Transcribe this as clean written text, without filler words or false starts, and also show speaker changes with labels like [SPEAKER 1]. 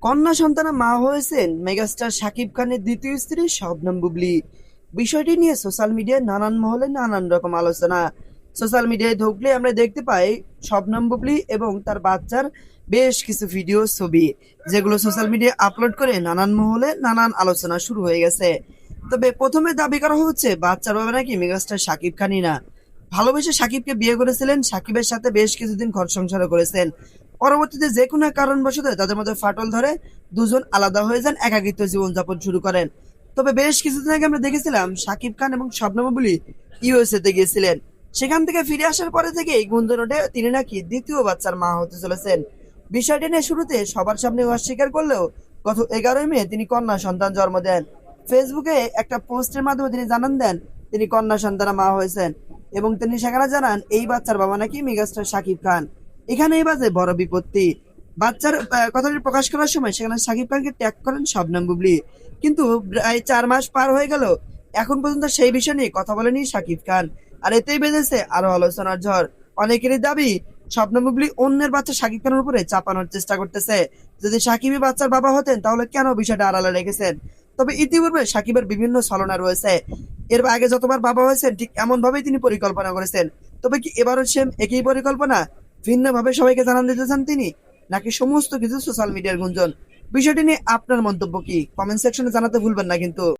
[SPEAKER 1] কন্যা সন্তানের মা হয়েছেন মেগাস্টার শাকিব খানের দ্বিতীয় স্ত্রী শবনম বুবলি। বিষয়টি নিয়ে সোশ্যাল মিডিয়ায় নানান মহলে নানান রকম আলোচনা। সোশ্যাল মিডিয়ায় ঢুকলে আমরা দেখতে পাই শবনম বুবলি এবং তার বাচ্চার বেশ কিছু ভিডিও ছবি, যেগুলো সোশ্যাল মিডিয়ায় আপলোড করে নানান মহলে নানান আলোচনা শুরু হয়ে গেছে। তবে প্রথমে দাবি করা হচ্ছে বাচ্চার বাবা নাকি মেগাস্টার শাকিব খানই না। ভালোবেসে সাকিবকে বিয়ে করেছিলেন, সাকিবের সাথে বেশ কিছুদিন ঘর সংসারও করেছেন। পরবর্তীতে যে কোনো এক কারণবশত তাদের মধ্যে ফাটল ধরে দুজন আলাদা হয়ে যান, একাকিত্ব জীবনযাপন শুরু করেন। তবে বেশ কিছুদিন আগে আমরা দেখেছিলাম সাকিব খান এবং শবনম বুবলি ইউএসএ তে গিয়েছিলেন। সেখান থেকে ফিরে আসার পরে থেকেই গুঞ্জন ওঠে তিনি নাকি দ্বিতীয় বাচ্চার মা হতে চলেছেন। বিষয়টি নিয়ে শুরুতে সবার সামনে অস্বীকার করলেও গত 11ই মে তিনি কন্যা সন্তান জন্ম দেন। ফেসবুকে একটা পোস্টের মাধ্যমে তিনি জানান দেন তিনি কন্যা সন্তানের মা হয়েছেন এবং তিনি সেখানে জানান এই বাচ্চার বাবা নাকি মেগাস্টার শাকিব খান। এখানেই বাজে বড় বিপত্তি। বাচ্চার কথাটি প্রকাশ করার সময় সেখানে শাকিব খানকে ট্যাগ করেন শবনম বুবলি, কিন্তু প্রায় 4 মাস পার হয়ে গেল, এখন পর্যন্ত সেই বিষয় নিয়ে কথা বলেনি শাকিব খান। আর এতেই বেজেছে আরো আলোচনার ঝড়। অনেকেরই দাবি শবনম বুবলি অন্যের বাচ্চা শাকিব খানের উপরে চাপানোর চেষ্টা করতেছে। যদি সাকিবই বাচ্চার বাবা হতেন তাহলে কেন বিষয়টা আড়ালে রেখেছেন। তবে ইতিপূর্বে সাকিবের বিভিন্ন ছলনা রয়েছে। এর আগে যতবার বাবা হয়েছেন ঠিক এমন ভাবেই তিনি পরিকল্পনা করেছেন। তবে কি এবারও সেম একই পরিকল্পনা, ভিন্নভাবে সবাইকে জানান দিতে চান তিনি, নাকি সমস্ত কিছু সোশ্যাল মিডিয়ার গুঞ্জন? বিষয়টি নিয়ে আপনার মন্তব্য কি? কমেন্ট সেকশনে জানাতে ভুলবেন না কিন্তু।